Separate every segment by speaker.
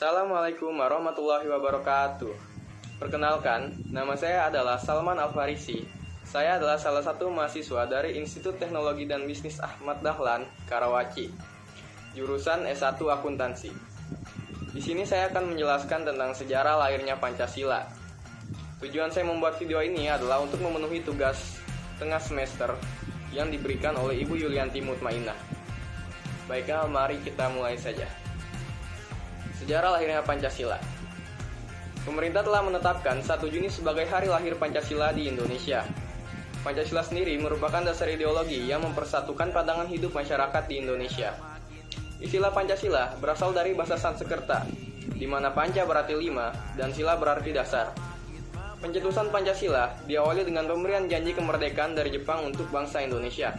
Speaker 1: Assalamualaikum warahmatullahi wabarakatuh. Perkenalkan, nama saya adalah Salman Al-Farisi. Saya adalah salah satu mahasiswa dari Institut Teknologi dan Bisnis Ahmad Dahlan, Karawaci, jurusan S1 Akuntansi. Di sini saya akan menjelaskan tentang sejarah lahirnya Pancasila. Tujuan saya membuat video ini adalah untuk memenuhi tugas tengah semester yang diberikan oleh Ibu Yulianti Mutmainah. Baiklah, mari kita mulai saja. Sejarah lahirnya Pancasila. Pemerintah telah menetapkan 1 Juni sebagai hari lahir Pancasila di Indonesia. Pancasila sendiri merupakan dasar ideologi yang mempersatukan pandangan hidup masyarakat di Indonesia. Istilah Pancasila berasal dari bahasa Sanskerta, di mana panca berarti 5 dan sila berarti dasar. Pencetusan Pancasila diawali dengan pemberian janji kemerdekaan dari Jepang untuk bangsa Indonesia.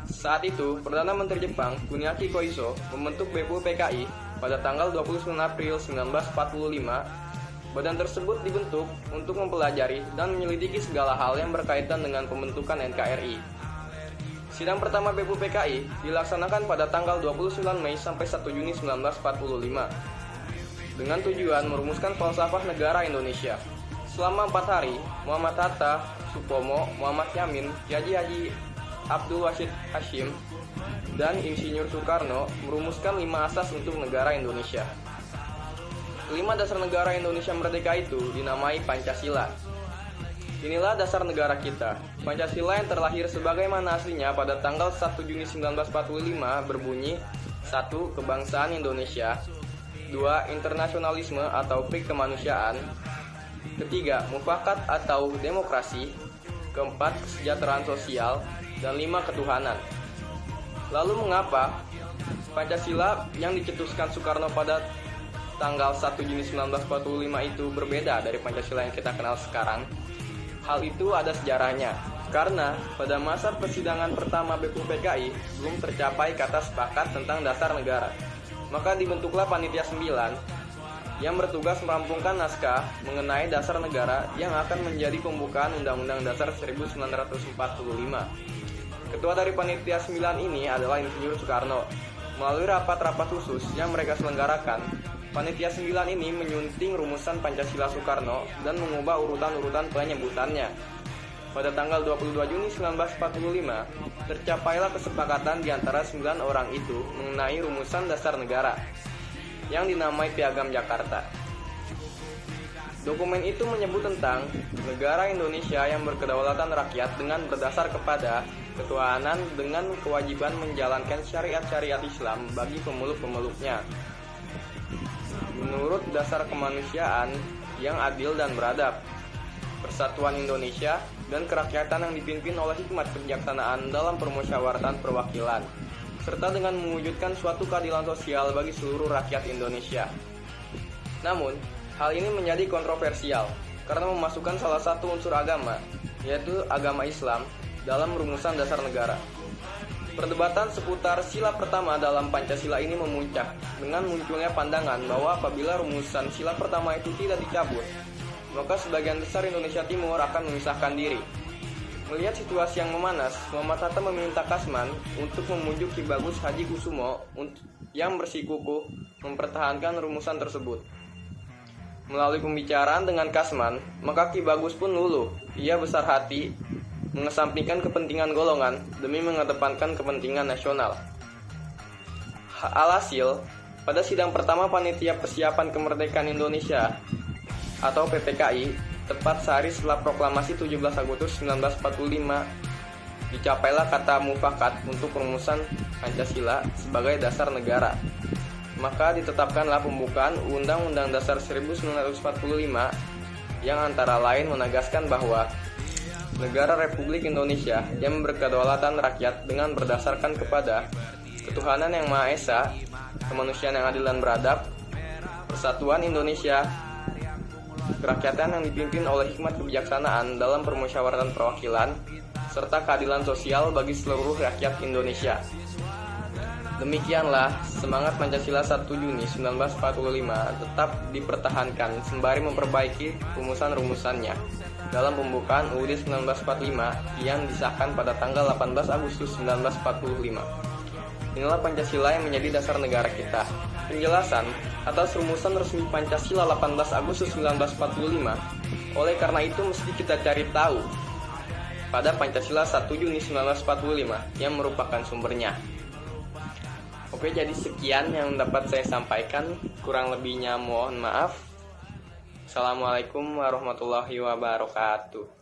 Speaker 1: Saat itu, Perdana Menteri Jepang, Kuniaki Koiso, membentuk BPUPKI pada tanggal 29 April 1945. Badan tersebut dibentuk untuk mempelajari dan menyelidiki segala hal yang berkaitan dengan pembentukan NKRI. Sidang pertama BPUPKI dilaksanakan pada tanggal 29 Mei sampai 1 Juni 1945 dengan tujuan merumuskan falsafah negara Indonesia. Selama 4 hari, Muhammad Hatta, Supomo, Muhammad Yamin, Haji Abdul Wahid Hashim, dan Insinyur Soekarno merumuskan 5 asas untuk negara Indonesia. 5 dasar negara Indonesia merdeka itu dinamai Pancasila. Inilah dasar negara kita. Pancasila yang terlahir sebagaimana aslinya pada tanggal 1 Juni 1945 berbunyi: 1. Kebangsaan Indonesia. 2. Internasionalisme atau PIK kemanusiaan. 3. Mufakat atau demokrasi. 4. Kesejahteraan sosial. Dan 5. Ketuhanan. Lalu mengapa Pancasila yang dicetuskan Soekarno pada tanggal 1 Juni 1945 itu berbeda dari Pancasila yang kita kenal sekarang? Hal itu ada sejarahnya, karena pada masa persidangan pertama BPUPKI belum tercapai kata sepakat tentang dasar negara. Maka dibentuklah Panitia 9 yang bertugas merampungkan naskah mengenai dasar negara yang akan menjadi pembukaan Undang-Undang Dasar 1945. Ketua dari Panitia 9 ini adalah Insinyur Soekarno. Melalui rapat-rapat khusus yang mereka selenggarakan, Panitia 9 ini menyunting rumusan Pancasila Soekarno dan mengubah urutan-urutan penyebutannya. Pada tanggal 22 Juni 1945, tercapailah kesepakatan di antara 9 orang itu mengenai rumusan dasar negara yang dinamai Piagam Jakarta. Dokumen itu menyebut tentang negara Indonesia yang berkedaulatan rakyat dengan berdasar kepada ketuhanan dengan kewajiban menjalankan syariat-syariat Islam bagi pemeluk-pemeluknya. Menurut dasar kemanusiaan yang adil dan beradab, persatuan Indonesia dan kerakyatan yang dipimpin oleh hikmat kebijaksanaan dalam permusyawaratan perwakilan, serta dengan mewujudkan suatu keadilan sosial bagi seluruh rakyat Indonesia. Namun, hal ini menjadi kontroversial karena memasukkan salah satu unsur agama, yaitu agama Islam, dalam rumusan dasar negara. Perdebatan seputar sila pertama dalam Pancasila ini memuncak dengan munculnya pandangan bahwa apabila rumusan sila pertama itu tidak dicabut, maka sebagian besar Indonesia Timur akan memisahkan diri. Melihat situasi yang memanas, Muhammad Hatta meminta Kasman untuk memujuk Ki Bagus Haji Kusumo yang bersikukuh mempertahankan rumusan tersebut. Melalui pembicaraan dengan Kasman, maka Ki Bagus pun luluh. Ia besar hati mengesampingkan kepentingan golongan demi mengedepankan kepentingan nasional. Alhasil, pada sidang pertama Panitia Persiapan Kemerdekaan Indonesia atau PPKI, tepat sehari setelah proklamasi 17 Agustus 1945, dicapailah kata mufakat untuk rumusan Pancasila sebagai dasar negara. Maka ditetapkanlah pembukaan Undang-Undang Dasar 1945 yang antara lain menegaskan bahwa negara Republik Indonesia yang berkedaulatan rakyat dengan berdasarkan kepada ketuhanan yang Maha Esa, kemanusiaan yang adil dan beradab, persatuan Indonesia, kerakyatan yang dipimpin oleh hikmat kebijaksanaan dalam permusyawaratan perwakilan, serta keadilan sosial bagi seluruh rakyat Indonesia. Demikianlah semangat Pancasila 1 Juni 1945 tetap dipertahankan sembari memperbaiki rumusan-rumusannya dalam pembukaan UUD 1945 yang disahkan pada tanggal 18 Agustus 1945. Inilah Pancasila yang menjadi dasar negara kita. Penjelasan atas rumusan resmi Pancasila 18 Agustus 1945. Oleh karena itu mesti kita cari tahu pada Pancasila 1 Juni 1945 yang merupakan sumbernya. Oke, jadi sekian yang dapat saya sampaikan. Kurang lebihnya mohon maaf. Assalamualaikum warahmatullahi wabarakatuh.